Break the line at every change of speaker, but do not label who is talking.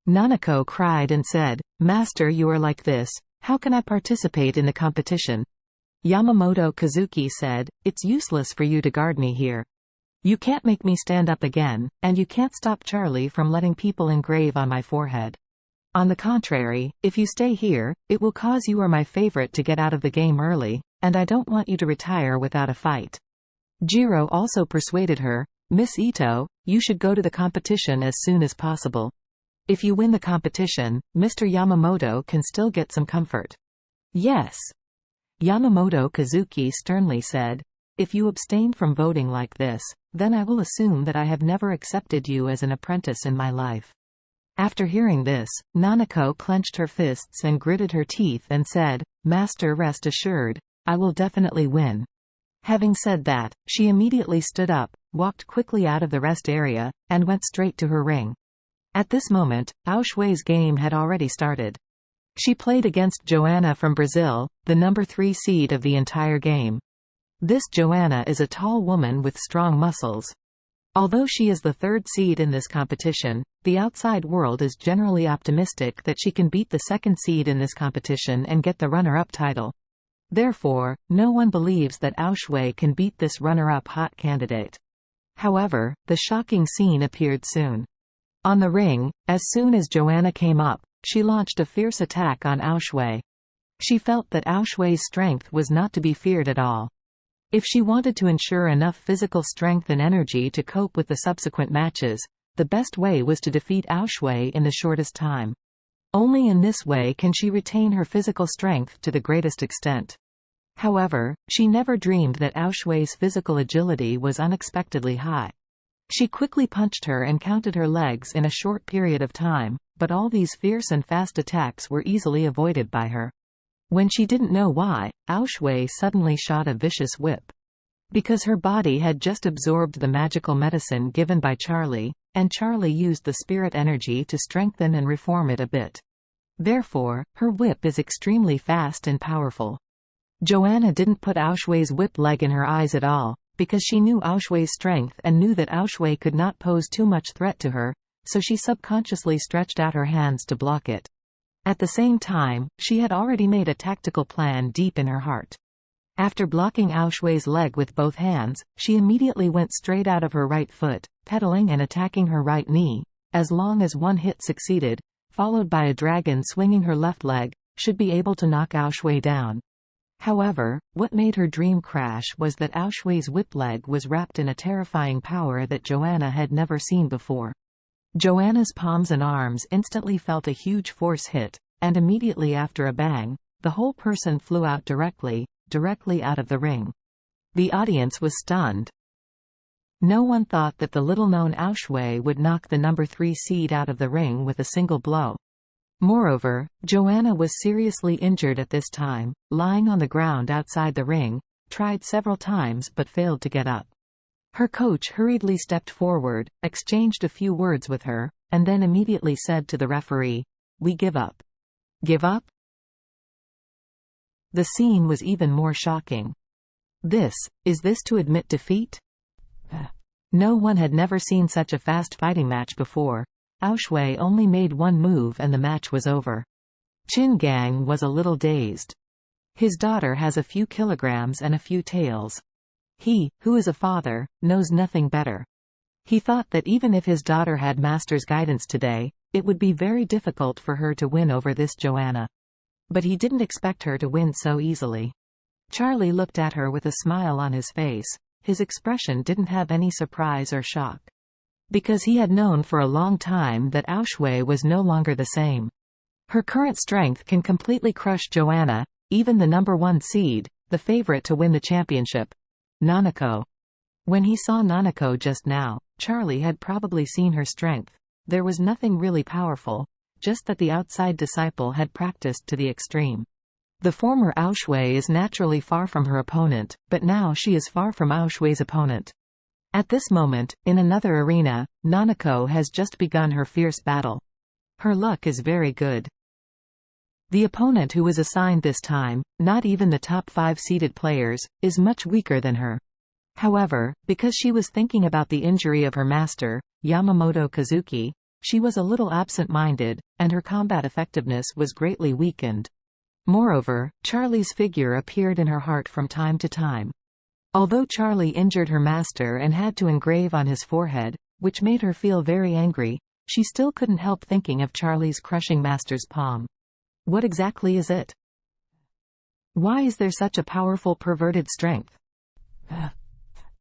Nanako cried and said, "Master, you are like this. How can I participate in the competition?" Yamamoto Kazuki said, "It's useless for you to guard me here. You can't make me stand up again, and you can't stop Charlie from letting people engrave on my forehead. On the contrary, if you stay here, it will cause you or my favorite to get out of the game early, and I don't want you to retire without a fight." Jiro also persuaded her, "Miss Ito, you should go to the competition as soon as possible. If you win the competition, Mr. Yamamoto can still get some comfort." "Yes." Yamamoto Kazuki sternly said, "If you abstain from voting like this, then I will assume that I have never accepted you as an apprentice in my life." After hearing this, Nanako clenched her fists and gritted her teeth and said, "Master, rest assured, I will definitely win." Having said that, she immediately stood up, walked quickly out of the rest area, and went straight to her ring. At this moment, Ao Shui's game had already started. She played against Joanna from Brazil, the number 3 seed of the entire game. This Joanna is a tall woman with strong muscles. Although she is the 3rd seed in this competition, the outside world is generally optimistic that she can beat the 2nd seed in this competition and get the runner-up title. Therefore, no one believes that Ao Shui can beat this runner-up hot candidate. However, the shocking scene appeared soon. On the ring, as soon as Joanna came up, she launched a fierce attack on Ao Shui. She felt that Ao Shui's strength was not to be feared at all. If she wanted to ensure enough physical strength and energy to cope with the subsequent matches, the best way was to defeat Ao Shui in the shortest time. Only in this way can she retain her physical strength to the greatest extent. However, she never dreamed that Ao Shui's physical agility was unexpectedly high. She quickly punched her and counted her legs in a short period of time, but all these fierce and fast attacks were easily avoided by her. When she didn't know why, Ao Shui suddenly shot a vicious whip. Because her body had just absorbed the magical medicine given by Charlie, and Charlie used the spirit energy to strengthen and reform it a bit. Therefore, her whip is extremely fast and powerful. Joanna didn't put Ao Shui's whip leg in her eyes at all, because she knew Ao Shui's strength and knew that Ao Shui could not pose too much threat to her, so she subconsciously stretched out her hands to block it. At the same time, she had already made a tactical plan deep in her heart. After blocking Ao Shui's leg with both hands, she immediately went straight out of her right foot, pedaling and attacking her right knee. As long as one hit succeeded, followed by a dragon swinging her left leg, should be able to knock Ao Shui down. However, what made her dream crash was that Ao Shui's whip leg was wrapped in a terrifying power that Joanna had never seen before. Joanna's palms and arms instantly felt a huge force hit, and immediately after a bang, the whole person flew out directly out of the ring. The audience was stunned. No one thought that the little-known Ao Shui would knock the number 3 seed out of the ring with a single blow. Moreover, Joanna was seriously injured at this time, lying on the ground outside the ring, tried several times but failed to get up. Her coach hurriedly stepped forward, exchanged a few words with her, and then immediately said to the referee, "We give up." "Give up?" The scene was even more shocking. Is this to admit defeat? No one had never seen such a fast fighting match before. Ao Shui only made one move and the match was over. Qin Gang was a little dazed. His daughter has a few kilograms and a few tails. He, who is a father, knows nothing better. He thought that even if his daughter had master's guidance today, it would be very difficult for her to win over this Joanna. But he didn't expect her to win so easily. Charlie looked at her with a smile on his face. His expression didn't have any surprise or shock. Because he had known for a long time that Ao Shui was no longer the same. Her current strength can completely crush Joanna, even the number 1 seed, the favorite to win the championship. Nanako. When he saw Nanako just now, Charlie had probably seen her strength. There was nothing really powerful, just that the outside disciple had practiced to the extreme. The former Ao Shui is naturally far from her opponent, but now she is far from Ao Shui's opponent. At this moment, in another arena, Nanako has just begun her fierce battle. Her luck is very good. The opponent who was assigned this time, not even the top 5 seeded players, is much weaker than her. However, because she was thinking about the injury of her master, Yamamoto Kazuki, She was a little absent-minded, and her combat effectiveness was greatly weakened. Moreover, Charlie's figure appeared in her heart from time to time. Although Charlie injured her master and had to engrave on his forehead, which made her feel very angry, she still couldn't help thinking of Charlie's crushing master's palm. What exactly is it? Why is there such a powerful perverted strength?